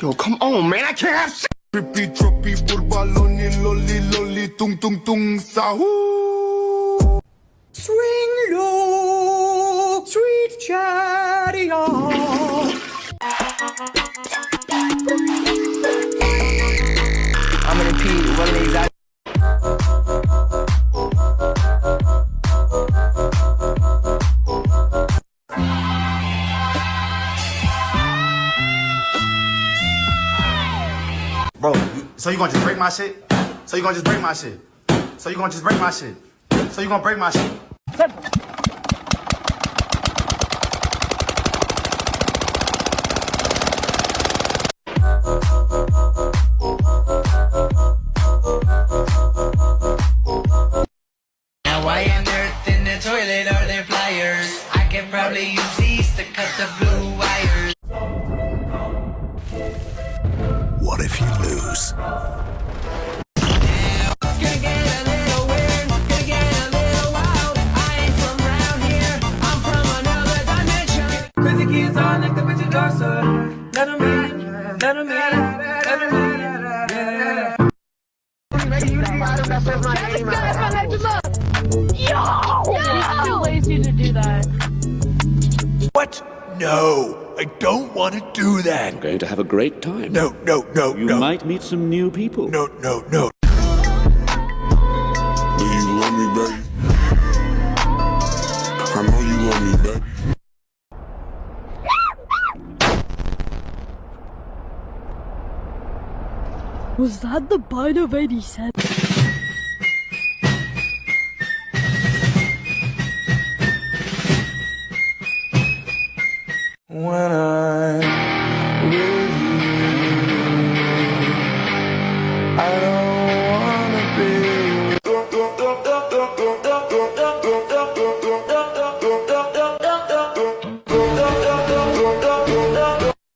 Yo, come on, man, I can't have shit. Trippy, troppy, purbaloni, lolly, lolly, tung, tung, tung, sahoo. Swing low, sweet chariot. I'm gonna repeat one of these. Bro, so you gonna just break my shit? So you gonna just break my shit? So you gonna just break my shit? So you gonna break my shit? Now why on earth in the toilet are there pliers? I can probably use these to cut the blue wires. What if you lose? He's too lazy to do that. What? No, I don't want to do that. You're going to have a great time. No, no, no, You no. might meet some new people. No, no, no. Do you love me, baby? I know you love me, baby. Was that the bite of 87? When I'm with you, I don't wanna be.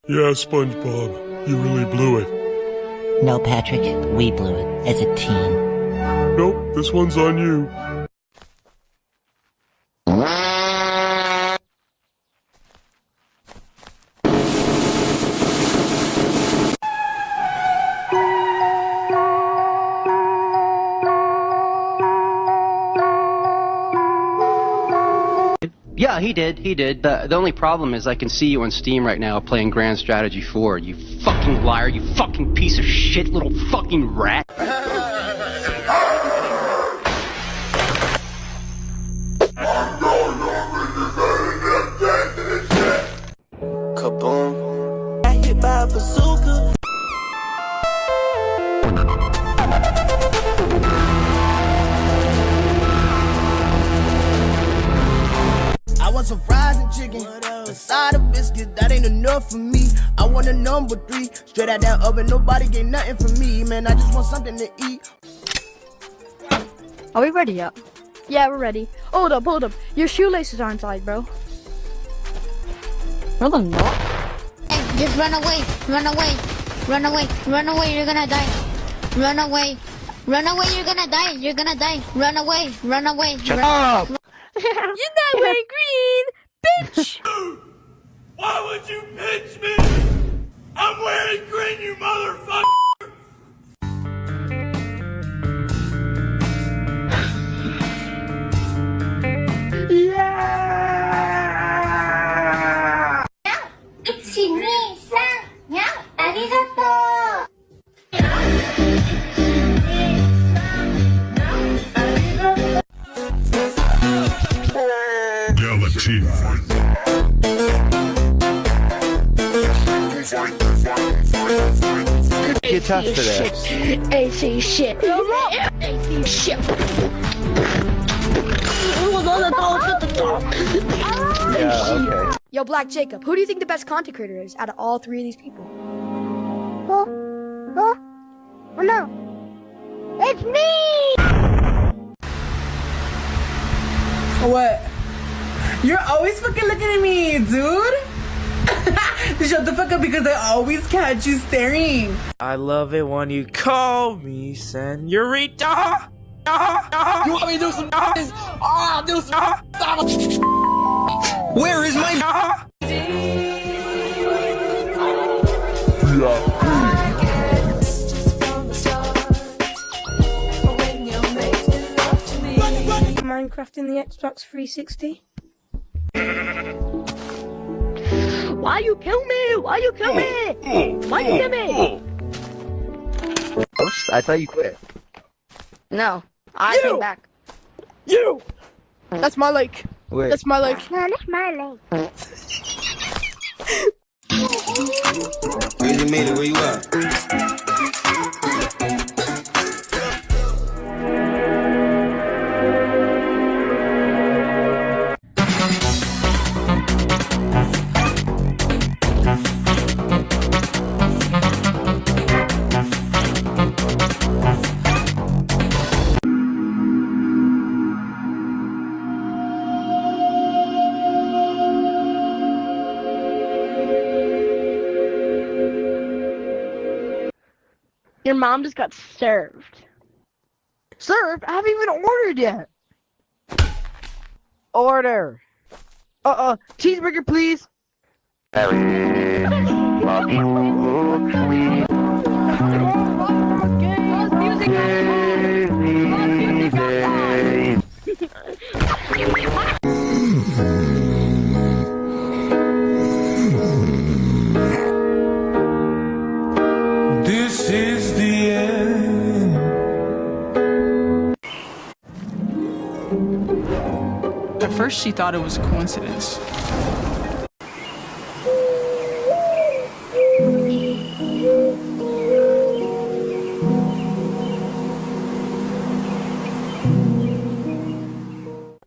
Yeah, SpongeBob, you really blew it. No, Patrick, we blew it as a team. Nope, this one's on you. Yeah, he did. The only problem is I can see you on Steam right now playing Grand Strategy 4. You fucking liar, you fucking piece of shit, little fucking rat. Kaboom. I hit by a bazooka. I want some fries and chicken, a side of biscuit, that ain't enough for me. I want a number 3, straight out that oven, nobody get nothing from me, man. I just want something to eat. Are we ready yet? Yeah, we're ready. Hold up. Your shoelaces aren't tied, bro. No, they're not. Hey, just run away, run away, run away, run away, you're gonna die. Run away, run away, you're gonna die, you're gonna die. Run away, run away. Shut up! You're not wearing green, bitch! Why would you pinch me? I'm wearing green, you motherfucker! Galatine. Get tough for this. AC shit. AC shit. Yeah, okay. Yo, Black Jacob, who do you think the best content creator is out of all 3 of these people? No, it's me! What? You're always fucking looking at me, dude. Shut the fuck up because I always catch you staring. I love it when you call me senorita. You want me to do some do some Where is my Yeah. Minecraft in the Xbox 360? Why you kill me? Why you kill me? Why you kill me? Oops, I thought you quit. No, I came back. You! That's my lake. Wait. That's my lake. No, that's my leg. Crazy made it, where you at? Your mom just got served. Served? I haven't even ordered yet. Order. Cheeseburger, please. This is the end. At first, she thought it was a coincidence.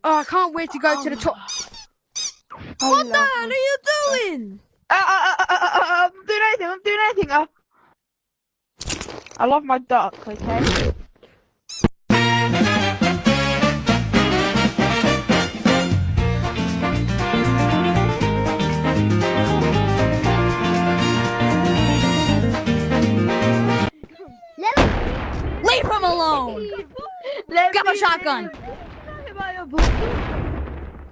Oh, I can't wait to go to the top. What the hell are you doing? I'm doing anything. I love my duck, okay? Leave him alone! Grab a shotgun!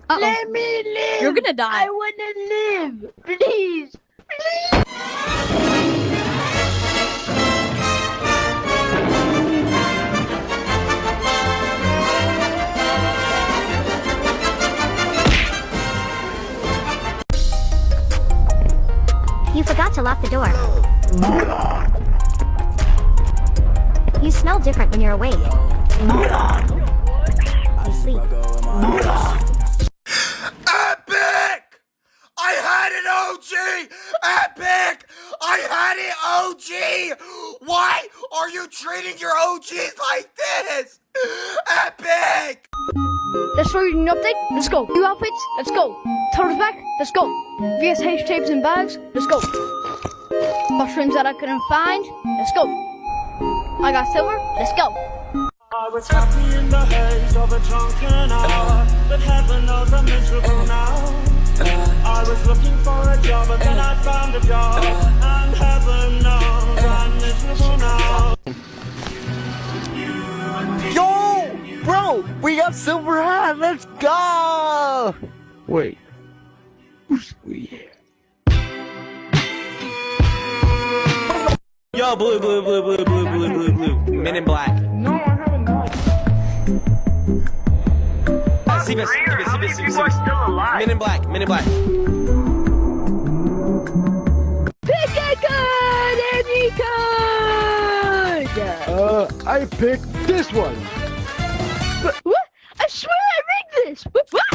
Let me live! You're gonna die. I wanna live! Please! You forgot to lock the door. You smell different when you're awake. You sleep. Epic! I had it, OG! Epic! I had it, OG! Why are you treating your OGs like this? Epic! Let's show you a new update. Let's go. New outfits. Let's go. Turtles back. Let's go. VSH tapes and bags. Let's go. Mushrooms that I couldn't find. Let's go. I got silver. Let's go. I was happy in the haze of a drunken hour, but heaven knows I'm miserable now. I was looking for a job, but then I found a job, and heaven knows I'm miserable now. Yo! Bro! We got silver hat! Let's go! Wait. Who's we? Yo, blue. Men in black. No, I haven't died. See this. You are still alive. Men in black. Pick a card, any card! I picked this one. What? I swear I rigged this! What?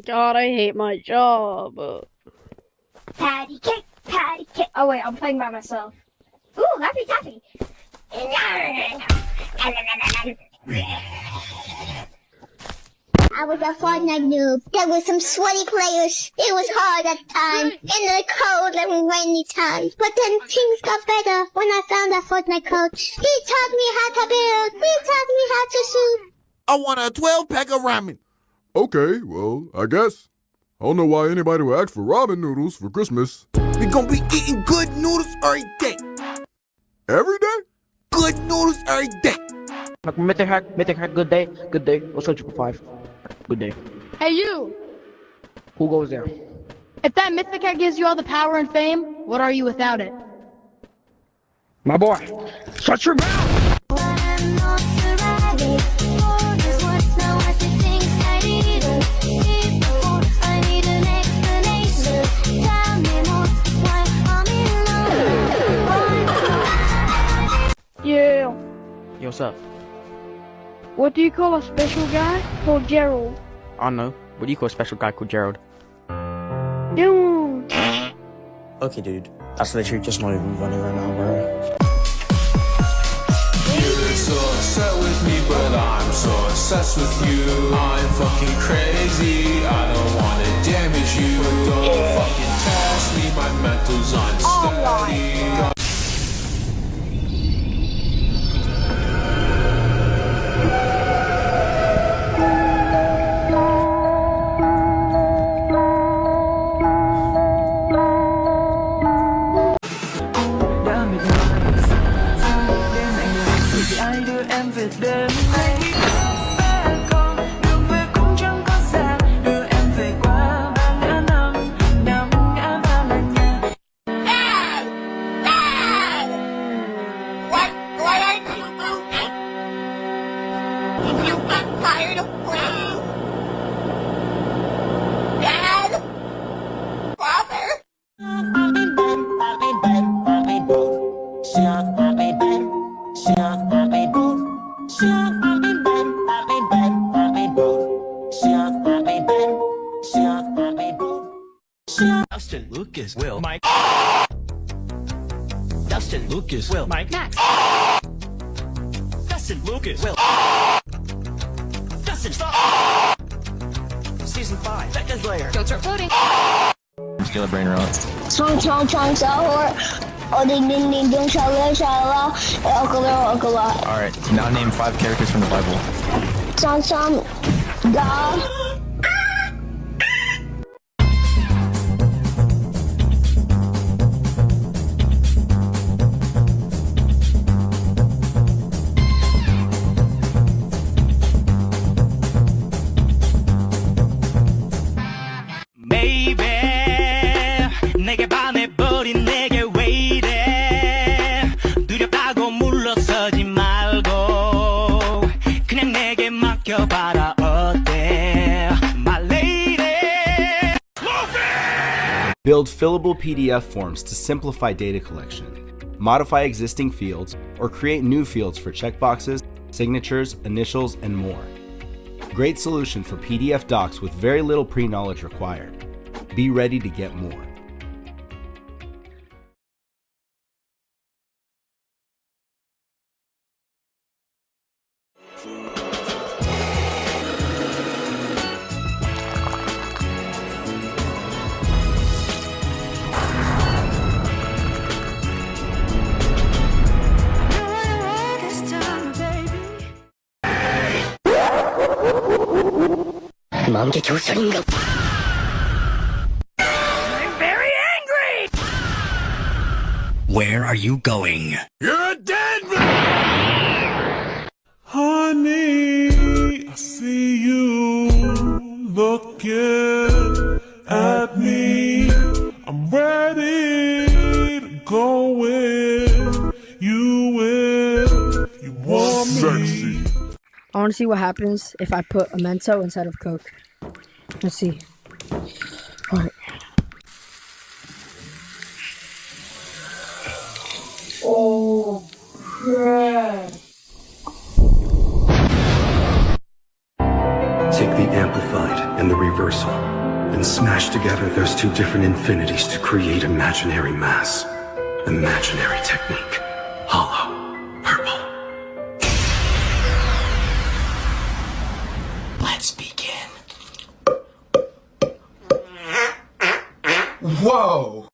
God, I hate my job. Patty cake, patty cake. Oh wait, I'm playing by myself. Ooh, Laffy Taffy. I was a Fortnite noob. There were some sweaty players. It was hard at times, in the cold and rainy times. But then things got better when I found that Fortnite coach. He taught me how to build. He taught me how to shoot. I want a 12-pack of ramen. Okay, well, I guess. I don't know why anybody would ask for ramen noodles for Christmas. We gonna be eating good noodles every day. Every day? Good noodles every day. Mythic hack, good day. Let's go 5. Good day. Hey, you! Who goes there? If that mythic hack gives you all the power and fame, what are you without it? My boy. Shut your mouth! What's up? What do you call a special guy called Gerald? I don't know. What do you call a special guy called Gerald? Dude. Okay, dude. That's literally just not even running right now, bro. You're so upset with me, but I'm so obsessed with you. I'm fucking crazy, I don't wanna damage you. But don't fucking test me, my mental's unsteady. Dustin, Lucas, Will, Mike. Dustin, Lucas, Will, Mike. Max. Dustin, Lucas, Will. Dustin, stop. Season 5, Becca's Lair. Don't start floating. Steal a brain rot. Song,小伙，我的叮叮咚小了小了，我个了。Alright, now name 5 characters from the Bible. Some, God. Build fillable PDF forms to simplify data collection, modify existing fields, or create new fields for checkboxes, signatures, initials, and more. Great solution for PDF docs with very little pre-knowledge required. Be ready to get more. I'm very angry! Where are you going? You're dead, man! Honey, I see you looking at me. I'm ready to go with you if you want me. I want to see what happens if I put a Mento inside of Coke. Let's see. Alright. Oh, crap. Take the amplified and the reversal, and smash together those two different infinities to create imaginary mass. Imaginary technique. Hollow. Purple. Let's begin. Whoa!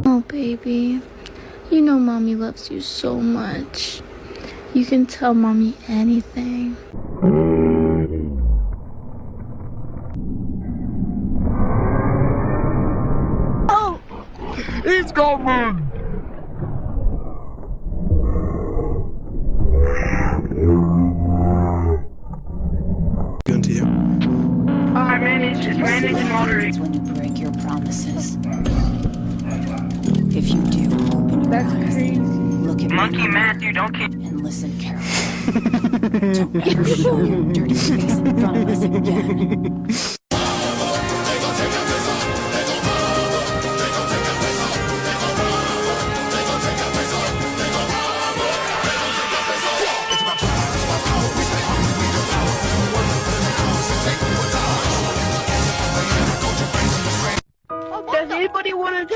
Oh, baby. You know Mommy loves you so much. You can tell Mommy anything. Oh! He's coming! Good to you. I managed to moderate. When you break your promises. If you do, open your eyes. Look at Monkey Matthew, don't keep. And listen carefully. Don't ever show your dirty face in front of us again. No!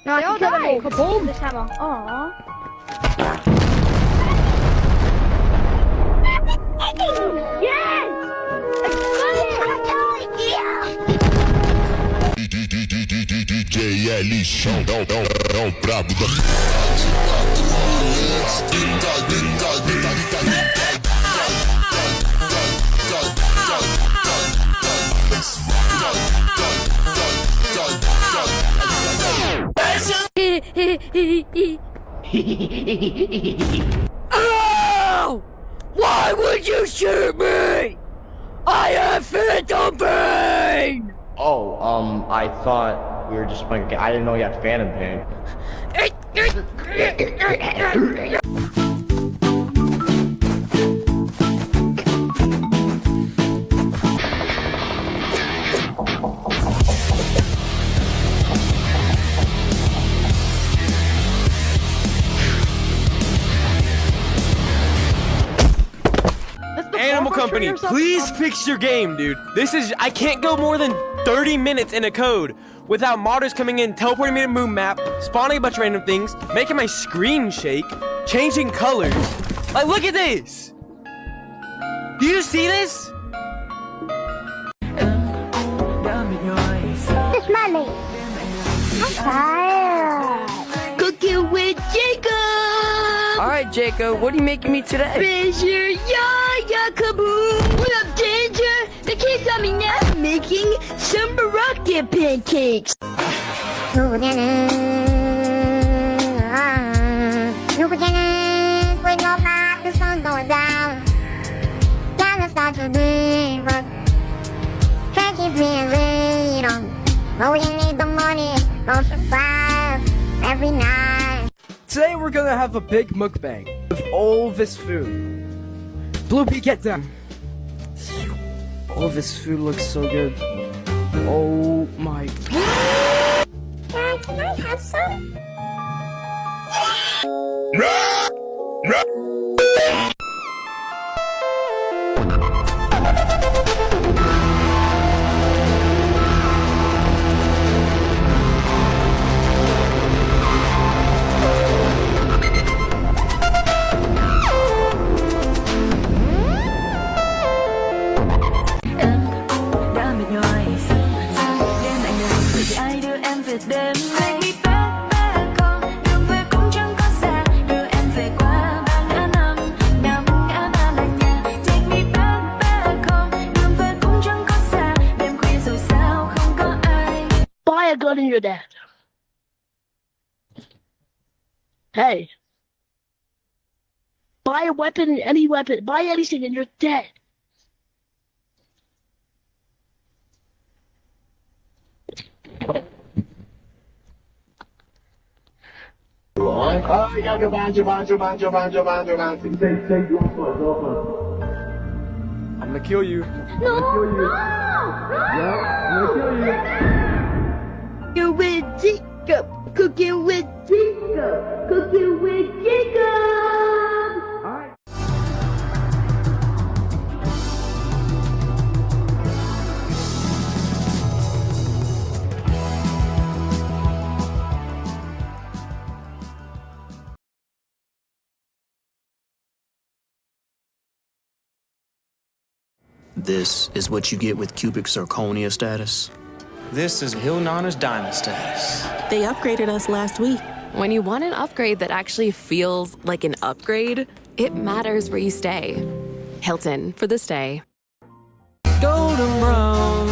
No, I They all can kill them died. all. Kaboom! This hammer. Aww. Yes! DJ L chão, não, brabo da Ow! Why would you shoot me? I have phantom pain! Oh, I thought we were just playing a game. I didn't know you had phantom pain. Animal Company, please fix your game, dude. I can't go more than 30 minutes in a code without modders coming in, teleporting me to moon map, spawning a bunch of random things, making my screen shake, changing colors. Like, look at this. Do you see this? It's money. I'm tired. Cooking with Jacob! Alright, Jacob, what are you making me today? Fisher, ya kaboom! What up, Danger? The kids on me now. I'm making some Moroccan pancakes. New beginnings, we go back, the sun's going down. Gotta start to be, but can't keep being little. But we need the money, don't survive every night. Today we're gonna have a big mukbang of all this food. Bloopy, get down. All this food looks so good. Oh my god. Dad, can I have some? Buy a gun and you're dead. Hey. Buy a weapon, any weapon. Buy anything and you're dead. I'm gonna kill you. No! Cooking with Jacob! Cooking with Jacob! Cooking with Jacob! This is what you get with cubic zirconia status. This is Hill Nana's diamond status. They upgraded us last week. When you want an upgrade that actually feels like an upgrade, it matters where you stay. Hilton for the stay. Golden Brown.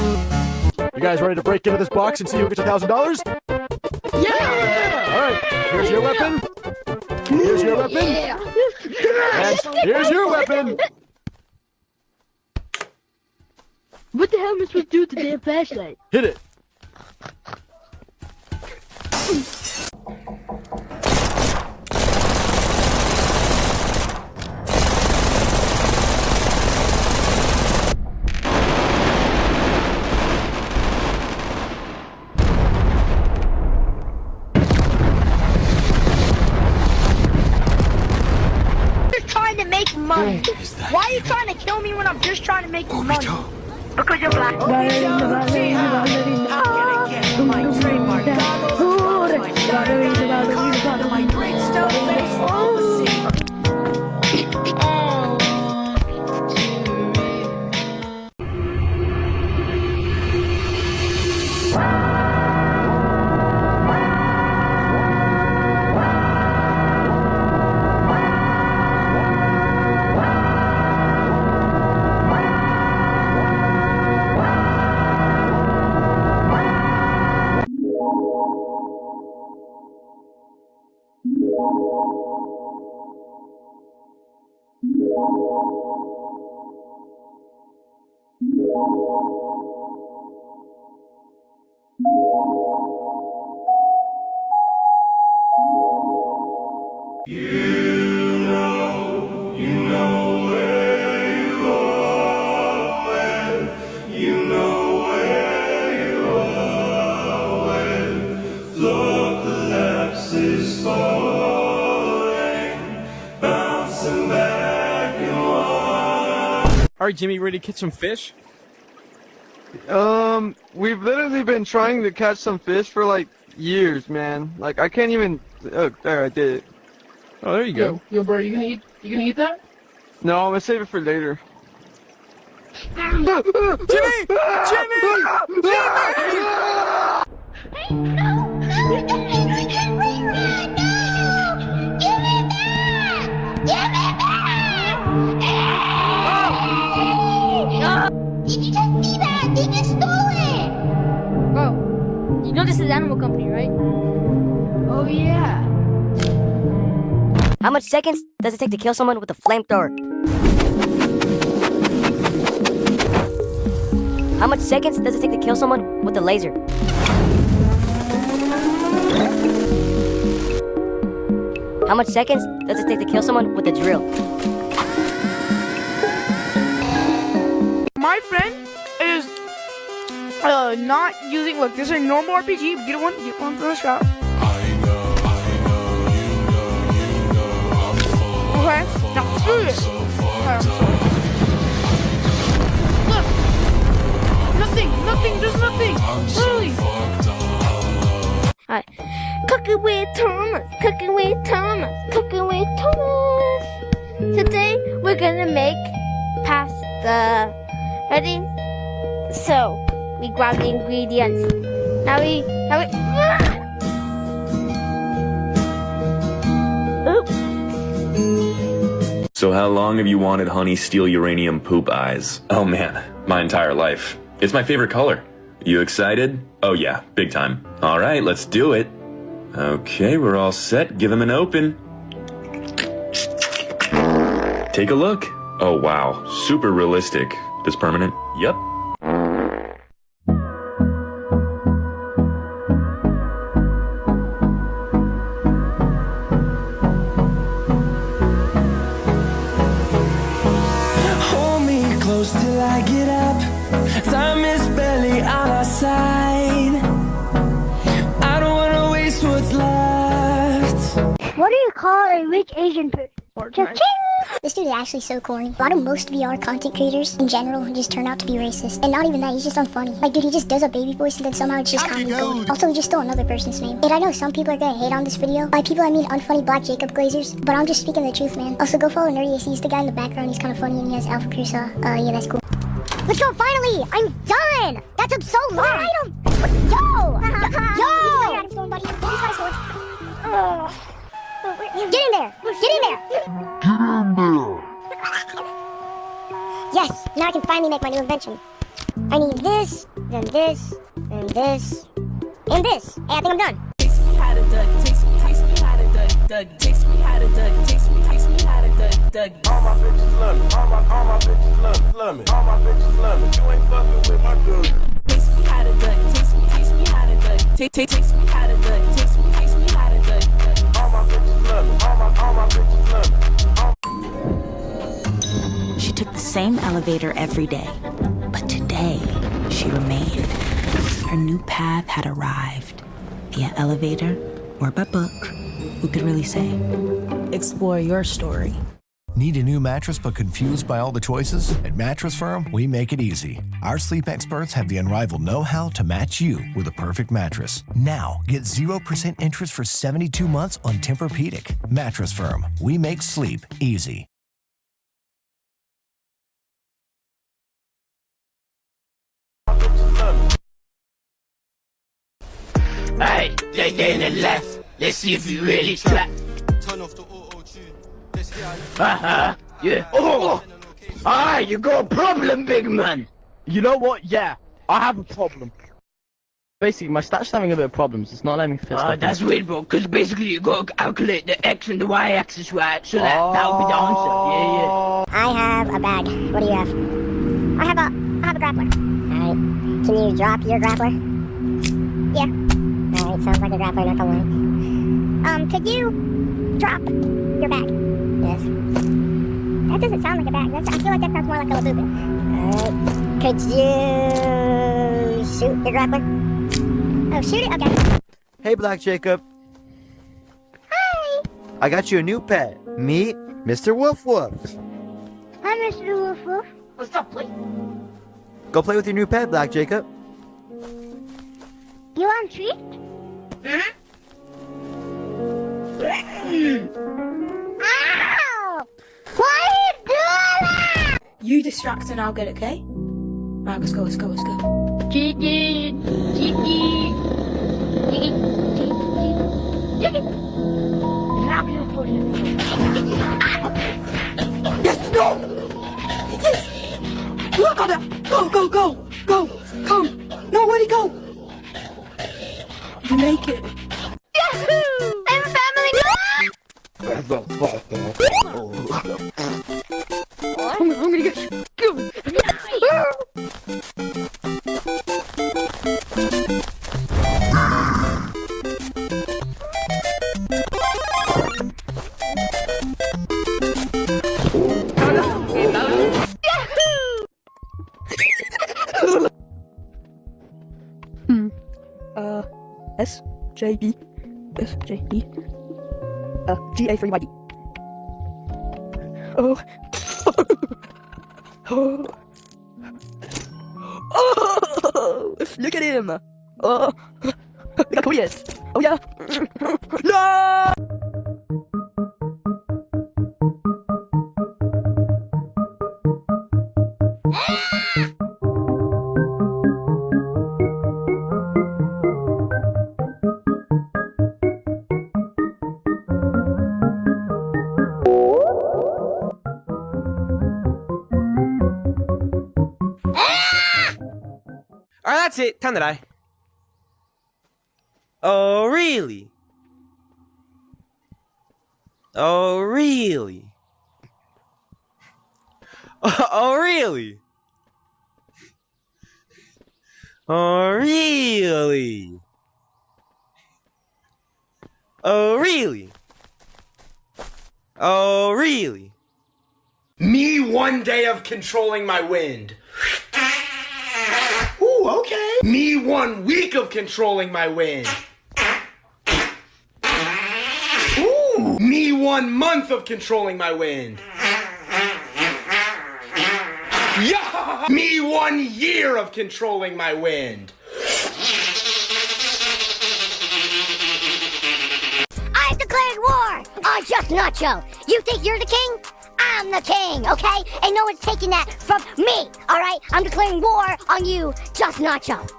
You guys ready to break into this box and see who gets $1,000? Yeah! Alright, here's your weapon. Here's your weapon. And here's your weapon. What the hell am I supposed to do with the damn flashlight? Hit it. Just trying to make money. Why are you trying to kill me when I'm just trying to make money? Because you're black. Alright, Jimmy, ready to catch some fish? We've literally been trying to catch some fish for like years, man. Like I can't even. Oh, there, I did it. Oh, there you go. Yo, bro, you gonna eat that? No, I'm gonna save it for later. Jimmy! Did you just see that? They just stole it! Bro, you know this is Animal Company, right? Oh yeah. How much seconds does it take to kill someone with a flamethrower? How much seconds does it take to kill someone with a laser? How much seconds does it take to kill someone with a drill? My friend is not using. Look, this is a normal RPG. Get one from the shop. Okay, now shoot it. Look, nothing, there's nothing. Literally. Alright. Cooking with Thomas, cooking with Thomas, cooking with Thomas. Today we're gonna make pasta. Ready? So, we grab the ingredients. Now we. Oops. So how long have you wanted honey steal uranium poop eyes? Oh man, my entire life. It's my favorite color. You excited? Oh yeah, big time. All right, let's do it. Okay, we're all set. Give him an open. Take a look. Oh wow, super realistic. This permanent? Yep. Hold me close till I get up. Time is barely on our side. I don't wanna waste what's left. What do you call a rich Asian person? This dude is actually so corny. Why do most VR content creators in general just turn out to be racist? And not even that, he's just unfunny. Like, dude, he just does a baby voice and then somehow it's just comedy gold. Also, he just stole another person's name. And I know some people are gonna hate on this video. By people, I mean unfunny Black Jacob Glazers. But I'm just speaking the truth, man. Also, go follow Nerdy AC. He's the guy in the background. He's kind of funny and he has Alpha Crusoe. Yeah, that's cool. Let's go, finally! I'm done! That took so long! Yo! Get in there! Get in there! Yes! Now I can finally make my new invention. I need this, then this, then this, and this. Hey, I think I'm done. Takes me how to Dougie. Takes me how to Dougie. Takes me how to Dougie. Takes me how to Dougie. All my bitches love me. All my bitches love me. All my bitches love me. You ain't fucking with my dude. Takes me how to Dougie. Takes me how to Dougie. Takes me how to Dougie. Takes me how to Dougie. All my bitches love me. All my bitches love me. She took the same elevator every day, but today she remained. Her new path had arrived. Via elevator or by book, who could really say? Explore your story. Need a new mattress but confused by all the choices? At Mattress Firm, we make it easy. Our sleep experts have the unrivaled know-how to match you with a perfect mattress. Now, get 0% interest for 72 months on Tempur-Pedic. Mattress Firm, we make sleep easy. Hey, they in the left. Let's see if you really clap. Turn off the auto-tune. Let's hear Yeah. Oh! Alright, you got a problem, big man. You know what? Yeah, I have a problem. Basically, my stat's having a bit of problems. It's not letting me fit stuff That's in. weird, bro, because basically you gotta calculate the X and the Y axis, right? So that'll be the answer. Yeah. I have a bag. What do you have? I have a grappler. Alright. Can you drop your grappler? Yeah. Alright, sounds like a grappler, not gonna lie. Could you drop your bag? Yes. That doesn't sound like a bag. I feel like that sounds more like a labubu. Alright. Could you shoot your grappler? Oh, shoot it? Okay. Hey, Black Jacob. Hi. I got you a new pet. Meet Mr. Woof Woof. Hi, Mr. Woof Woof. What's up, please? Go play with your new pet, Black Jacob. You want a treat? Ow! Why are you doing that? You distract and I'll get it, okay? Alright, let's go. Chicken. Yes, no! Yes! Look at that! Go! Come! No, where'd he go? You make it. Yahoo! I'm family. I'm gonna get you. SJB, GA3YD. Oh. Look at him. Oh, look how cool he is. Oh yeah. No. Alright, that's it. Time to die. Oh, really? Oh, really? Oh, really? Oh, really? Oh, really? Oh, really? Me 1 day of controlling my wind. Ooh, okay. Me 1 week of controlling my wind. Ooh. Me 1 month of controlling my wind. Yeah. Me 1 year of controlling my wind. I've declared war on Just Nacho. You think you're the king? I'm the king, okay? And no one's taking that from me, alright? I'm declaring war on you, Just Nacho.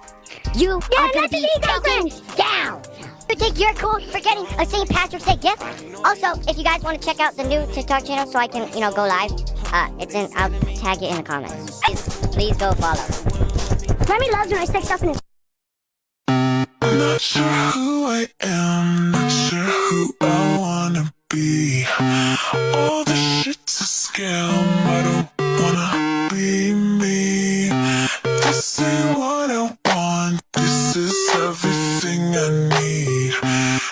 You are gonna be taken down. You think you're cool for getting a St. Patrick's Day gift? Also, if you guys want to check out the new TikTok channel so I can, go live, I'll tag it in the comments. Please go follow. Remy loves when I stick stuff in his... Not sure who I am, not sure who I wanna be. All the shit's a scam, I don't wanna be me. This ain't what I want, this is everything I need.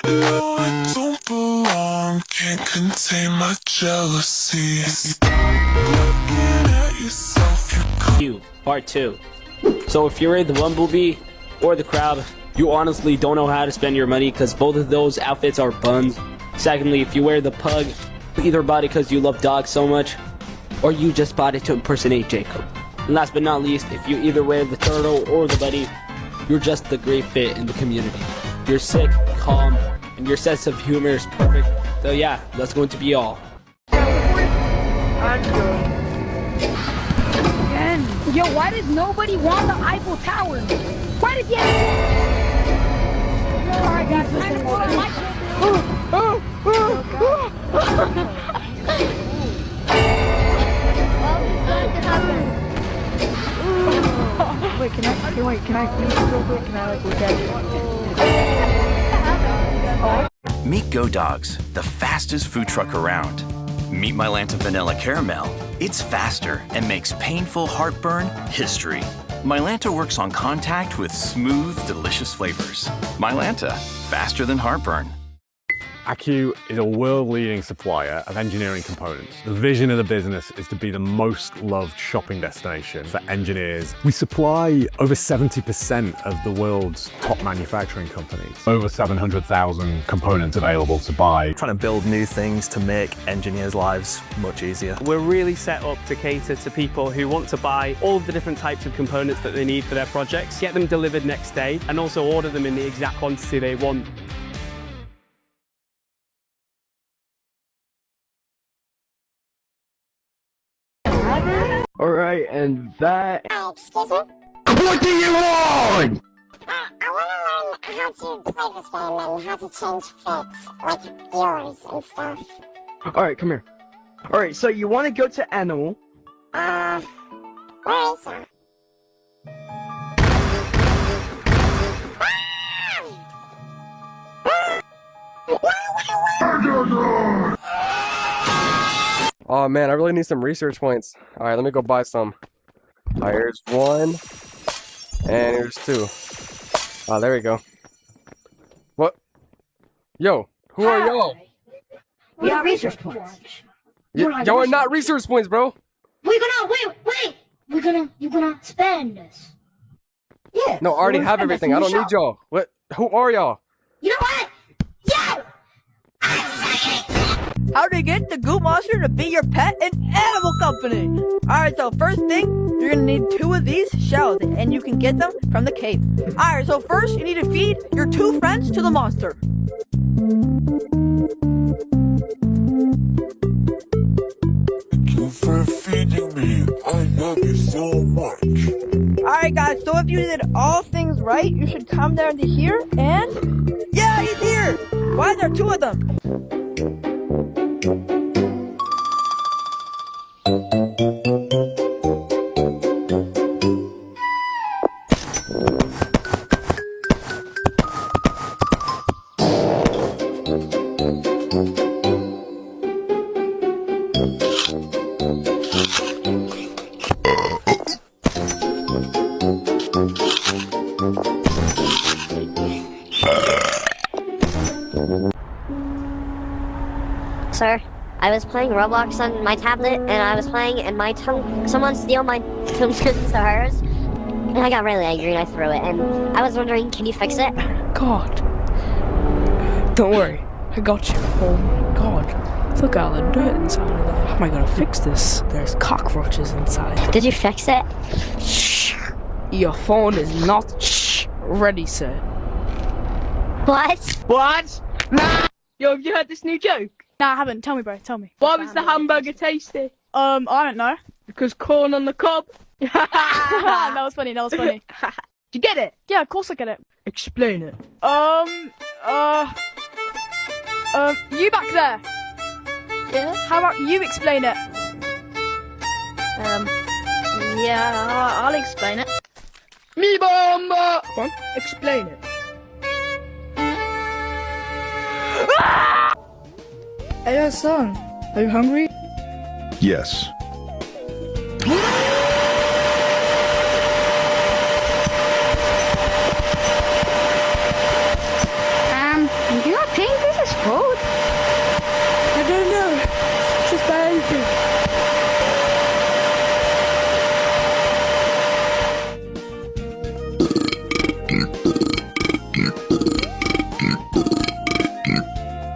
No, I don't belong, can't contain my jealousy. Looking at yourself, You, part 2. So if you're in the Bumblebee or the Crab, you honestly don't know how to spend your money because both of those outfits are buns. Secondly, if you wear the Pug either bought it because you love dogs so much, or you just bought it to impersonate Jacob. And last but not least, if you either wear the turtle or the buddy, you're just the great fit in the community. You're sick, calm, and your sense of humor is perfect. So yeah, that's going to be all. Yo, why does nobody want the Eiffel Tower? Why does he Alright guys, time to put on my Wait, can I please real quick? Can I like look at it? Meet Go Dogs, the fastest food truck around. Meet Mylanta Vanilla Caramel. It's faster and makes painful heartburn history. Mylanta works on contact with smooth, delicious flavors. Mylanta, faster than heartburn. Accu is a world-leading supplier of engineering components. The vision of the business is to be the most loved shopping destination for engineers. We supply over 70% of the world's top manufacturing companies. Over 700,000 components available to buy. Trying to build new things to make engineers' lives much easier. We're really set up to cater to people who want to buy all of the different types of components that they need for their projects, get them delivered next day, and also order them in the exact quantity they want. Alright, and that... Excuse me? What do you want? I want to learn how to play this game and how to change fits, like yours and stuff. Alright, come here. Alright, so you want to go to Animal. Where is that? Oh man, I really need some research points. Alright, let me go buy some. Alright, here's 1. And here's 2. Oh, there we go. What? Yo, who are y'all? We are research points. Y'all are not research points, bro. We're gonna wait. You're gonna spend this. Yeah. No, I already have everything. I don't need y'all. What? Who are y'all? You know what? Yeah. How to get the Goop Monster to be your pet in Animal Company. Alright, so first thing, you're gonna need 2 of these shells, and you can get them from the cave. Alright, so first you need to feed your 2 friends to the monster. Thank you for feeding me. I love you so much. Alright guys, so if you did all things right, you should come down to here and... Yeah, he's here! Why are there 2 of them? Sir, I was playing Roblox on my tablet, and I was playing, and my tongue, someone stole my stars, and I got really angry, and I threw it, and I was wondering, can you fix it? God. Don't worry, I got you. Oh my god. Look at all the dirt inside of there. How am I gonna fix this? There's cockroaches inside. Did you fix it? Shh. Your phone is not ready, sir. What? What? Nah! Yo, have you heard this new joke? Nah, I haven't. Tell me, bro. Tell me. Why was the hamburger tasty? I don't know. Because corn on the cob. That was funny. That was funny. Did you get it? Yeah, of course I get it. Explain it. You back there. Yeah? How about you explain it? Yeah, I'll explain it. Me bomba! Come on, explain it. Hey, son. Are you hungry? Yes. Do you not think this is food? I don't know. It's just bad anything.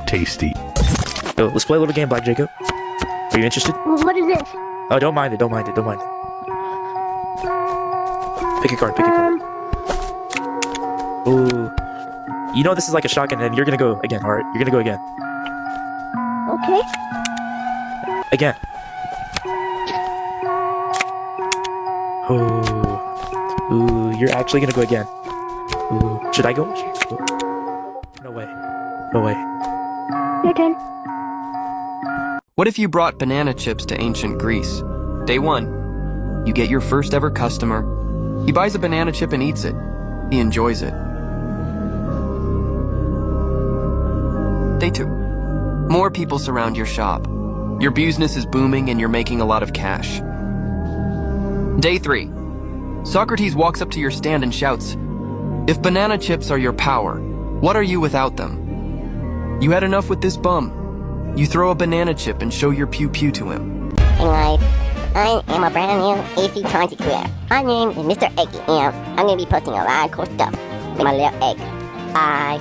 Tasty. So let's play a little game, Black Jacob. Are you interested? What is this? Oh, don't mind it. Don't mind it. Don't mind it. Pick a card. Pick a card. Ooh. You know this is like a shotgun, and you're gonna go again. All right, you're gonna go again. Okay. Again. Ooh. Ooh, you're actually gonna go again. Ooh. Should I go? No way. No way. Your turn. What if you brought banana chips to ancient Greece? Day 1. You get your first ever customer. He buys a banana chip and eats it. He enjoys it. Day 2. More people surround your shop. Your business is booming and you're making a lot of cash. Day 3. Socrates walks up to your stand and shouts, "If banana chips are your power, what are you without them?" You had enough with this bum. You throw a banana chip and show your pew-pew to him. Anyway, I am a brand new AC content creator. My name is Mr. Eggy, and I'm gonna be posting a lot of cool stuff with my little egg. Bye.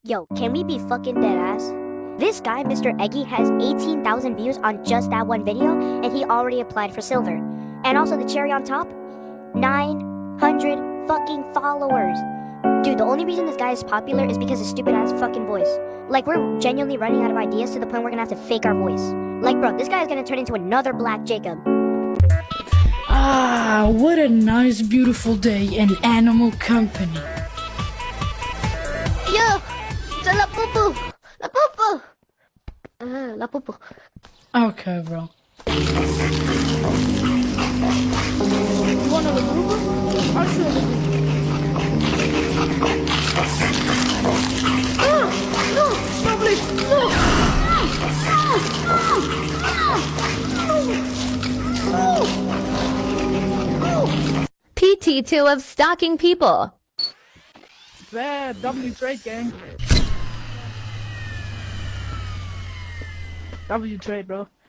Yo, can we be fucking dead ass? This guy, Mr. Eggy, has 18,000 views on just that one video, and he already applied for silver. And also the cherry on top, 900 fucking followers. Dude, the only reason this guy is popular is because his stupid ass fucking voice. Like, we're genuinely running out of ideas to the point we're gonna have to fake our voice. Like, bro, this guy is gonna turn into another Black Jacob. Ah, what a nice, beautiful day in animal company. Yo, it's a la poo-poo. La poo-poo. La poo-poo. Okay, bro. You want a la poo-poo? I'll show you. No, please, no. PT2 of stalking people. Bad W trade gang. W trade, bro.